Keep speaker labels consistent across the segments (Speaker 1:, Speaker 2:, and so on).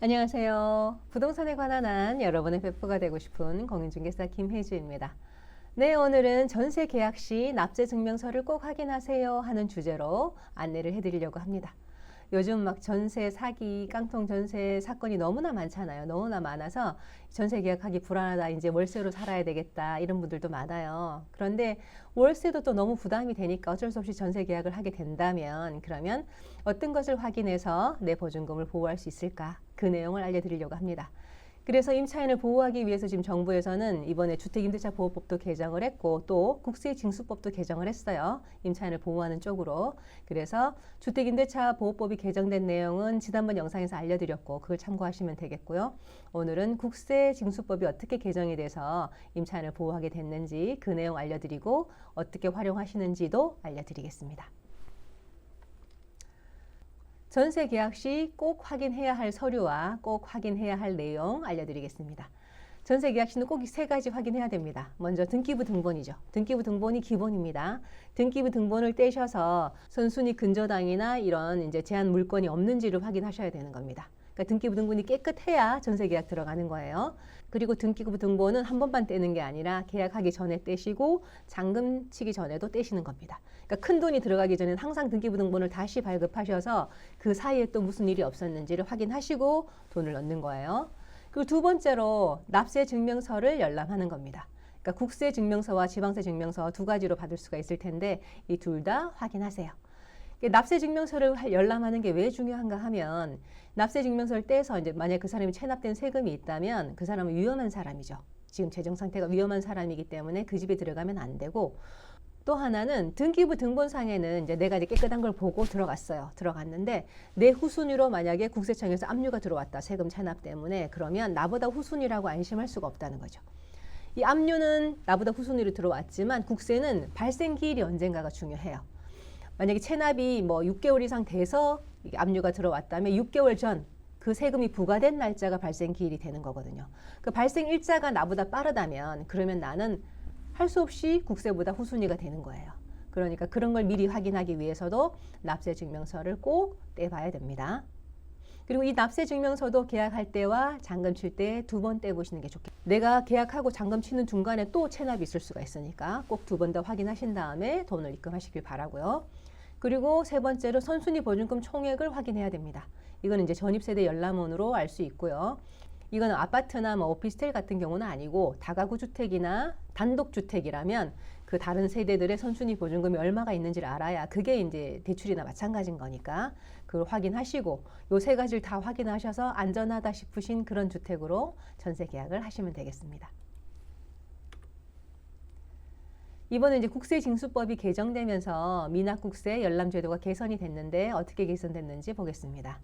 Speaker 1: 안녕하세요. 부동산에 관한 한 여러분의 베프가 되고 싶은 공인중개사 김혜주입니다. 네, 오늘은 전세 계약 시 납세 증명서를 꼭 확인하세요 하는 주제로 안내를 해드리려고 합니다. 요즘 막 전세 사기, 깡통 전세 사건이 너무나 많잖아요. 너무나 많아서 전세 계약하기 불안하다, 이제 월세로 살아야 되겠다 이런 분들도 많아요. 그런데 월세도 또 너무 부담이 되니까 어쩔 수 없이 전세 계약을 하게 된다면 그러면 어떤 것을 확인해서 내 보증금을 보호할 수 있을까? 그 내용을 알려드리려고 합니다. 그래서 임차인을 보호하기 위해서 지금 정부에서는 이번에 주택임대차보호법도 개정을 했고 또 국세징수법도 개정을 했어요. 임차인을 보호하는 쪽으로. 그래서 주택임대차보호법이 개정된 내용은 지난번 영상에서 알려드렸고 그걸 참고하시면 되겠고요. 오늘은 국세징수법이 어떻게 개정이 돼서 임차인을 보호하게 됐는지 그 내용 알려드리고 어떻게 활용하시는지도 알려드리겠습니다. 전세 계약 시 꼭 확인해야 할 서류와 꼭 확인해야 할 내용 알려드리겠습니다. 전세 계약 시는 꼭 이 세 가지 확인해야 됩니다. 먼저 등기부 등본이죠. 등기부 등본이 기본입니다. 등기부 등본을 떼셔서 선순위 근저당이나 이런 이제 제한 물건이 없는지를 확인하셔야 되는 겁니다. 그러니까 등기부 등본이 깨끗해야 전세 계약 들어가는 거예요. 그리고 등기부 등본은 한 번만 떼는 게 아니라 계약하기 전에 떼시고 잔금 치기 전에도 떼시는 겁니다. 그러니까 큰 돈이 들어가기 전에는 항상 등기부 등본을 다시 발급하셔서 그 사이에 또 무슨 일이 없었는지를 확인하시고 돈을 넣는 거예요. 그리고 두 번째로 납세 증명서를 열람하는 겁니다. 그러니까 국세 증명서와 지방세 증명서 두 가지로 받을 수가 있을 텐데 이 둘 다 확인하세요. 납세 증명서를 열람하는 게 왜 중요한가 하면 납세 증명서를 떼서 이제 만약 그 사람이 체납된 세금이 있다면 그 사람은 위험한 사람이죠. 지금 재정 상태가 위험한 사람이기 때문에 그 집에 들어가면 안 되고 또 하나는 등기부 등본상에는 이제 내가 이제 깨끗한 걸 보고 들어갔어요. 들어갔는데 내 후순위로 만약에 국세청에서 압류가 들어왔다. 세금 체납 때문에 그러면 나보다 후순위라고 안심할 수가 없다는 거죠. 이 압류는 나보다 후순위로 들어왔지만 국세는 발생 기일이 언젠가가 중요해요. 만약에 체납이 뭐 6개월 이상 돼서 압류가 들어왔다면 6개월 전 그 세금이 부과된 날짜가 발생 기일이 되는 거거든요. 그 발생 일자가 나보다 빠르다면 그러면 나는 할 수 없이 국세보다 후순위가 되는 거예요. 그러니까 그런 걸 미리 확인하기 위해서도 납세 증명서를 꼭 떼봐야 됩니다. 그리고 이 납세 증명서도 계약할 때와 잔금 칠 때 두 번 떼보시는 게 좋겠어요. 내가 계약하고 잔금 치는 중간에 또 체납이 있을 수가 있으니까 꼭 두 번 더 확인하신 다음에 돈을 입금하시길 바라고요. 그리고 세 번째로 선순위 보증금 총액을 확인해야 됩니다. 이거는 이제 전입세대 열람원으로 알 수 있고요. 이거는 아파트나 뭐 오피스텔 같은 경우는 아니고 다가구 주택이나 단독주택이라면 그 다른 세대들의 선순위 보증금이 얼마가 있는지를 알아야 그게 이제 대출이나 마찬가지인 거니까 그걸 확인하시고 요 세 가지를 다 확인하셔서 안전하다 싶으신 그런 주택으로 전세 계약을 하시면 되겠습니다. 이번에 이제 국세징수법이 개정되면서 미납국세 열람제도가 개선이 됐는데 어떻게 개선됐는지 보겠습니다.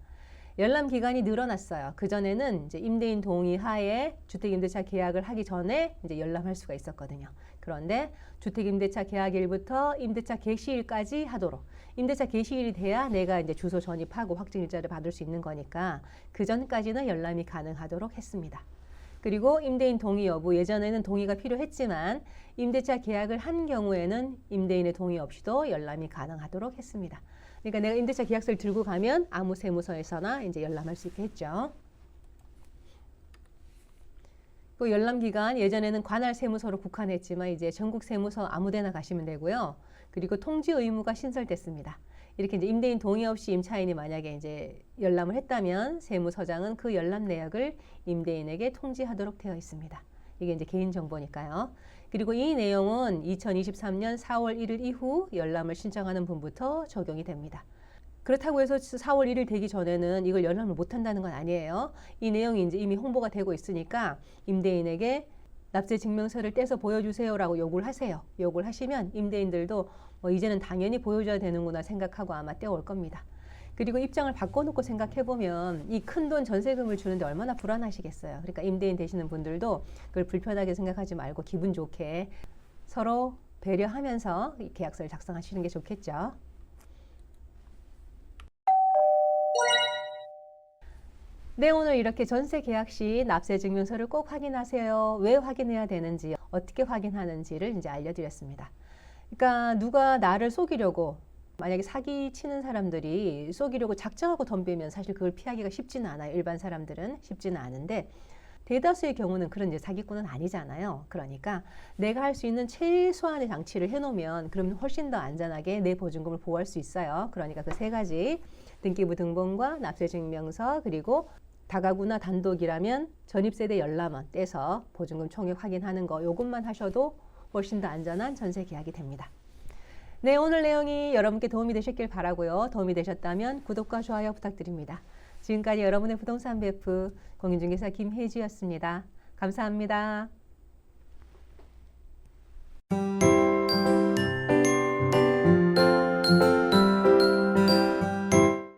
Speaker 1: 열람 기간이 늘어났어요. 그전에는 이제 임대인 동의 하에 주택임대차 계약을 하기 전에 이제 열람할 수가 있었거든요. 그런데 주택임대차 계약일부터 임대차 개시일까지 하도록 임대차 개시일이 돼야 내가 이제 주소 전입하고 확정일자를 받을 수 있는 거니까 그 전까지는 열람이 가능하도록 했습니다. 그리고 임대인 동의 여부, 예전에는 동의가 필요했지만 임대차 계약을 한 경우에는 임대인의 동의 없이도 열람이 가능하도록 했습니다. 그러니까 내가 임대차 계약서를 들고 가면 아무 세무서에서나 이제 열람할 수 있게 했죠. 그 열람 기간 예전에는 관할 세무서로 국한했지만 이제 전국 세무서 아무데나 가시면 되고요. 그리고 통지 의무가 신설됐습니다. 이렇게 이제 임대인 동의 없이 임차인이 만약에 이제 열람을 했다면 세무서장은 그 열람 내역을 임대인에게 통지하도록 되어 있습니다. 이게 이제 개인정보니까요. 그리고 이 내용은 2023년 4월 1일 이후 열람을 신청하는 분부터 적용이 됩니다. 그렇다고 해서 4월 1일 되기 전에는 이걸 열람을 못한다는 건 아니에요. 이 내용이 이제 이미 홍보가 되고 있으니까 임대인에게 납세 증명서를 떼서 보여주세요라고 요구를 하세요. 요구를 하시면 임대인들도 이제는 당연히 보여줘야 되는구나 생각하고 아마 떼올 겁니다. 그리고 입장을 바꿔놓고 생각해보면 이 큰돈 전세금을 주는데 얼마나 불안하시겠어요. 그러니까 임대인 되시는 분들도 그걸 불편하게 생각하지 말고 기분 좋게 서로 배려하면서 이 계약서를 작성하시는 게 좋겠죠. 네, 오늘 이렇게 전세 계약 시 납세 증명서를 꼭 확인하세요. 왜 확인해야 되는지, 어떻게 확인하는지를 이제 알려드렸습니다. 그러니까 누가 나를 속이려고 만약에 사기 치는 사람들이 속이려고 작정하고 덤비면 사실 그걸 피하기가 쉽지는 않아요. 일반 사람들은 쉽지는 않은데 대다수의 경우는 그런 이제 사기꾼은 아니잖아요. 그러니까 내가 할 수 있는 최소한의 장치를 해놓으면 그럼 훨씬 더 안전하게 내 보증금을 보호할 수 있어요. 그러니까 그 세 가지 등기부 등본과 납세증명서 그리고 다가구나 단독이라면 전입세대 열람원 떼서 보증금 총액 확인하는 거 요것만 하셔도 훨씬 더 안전한 전세 계약이 됩니다. 네, 오늘 내용이 여러분께 도움이 되셨길 바라고요. 도움이 되셨다면 구독과 좋아요 부탁드립니다. 지금까지 여러분의 부동산 베프 공인중개사 김혜지였습니다. 감사합니다.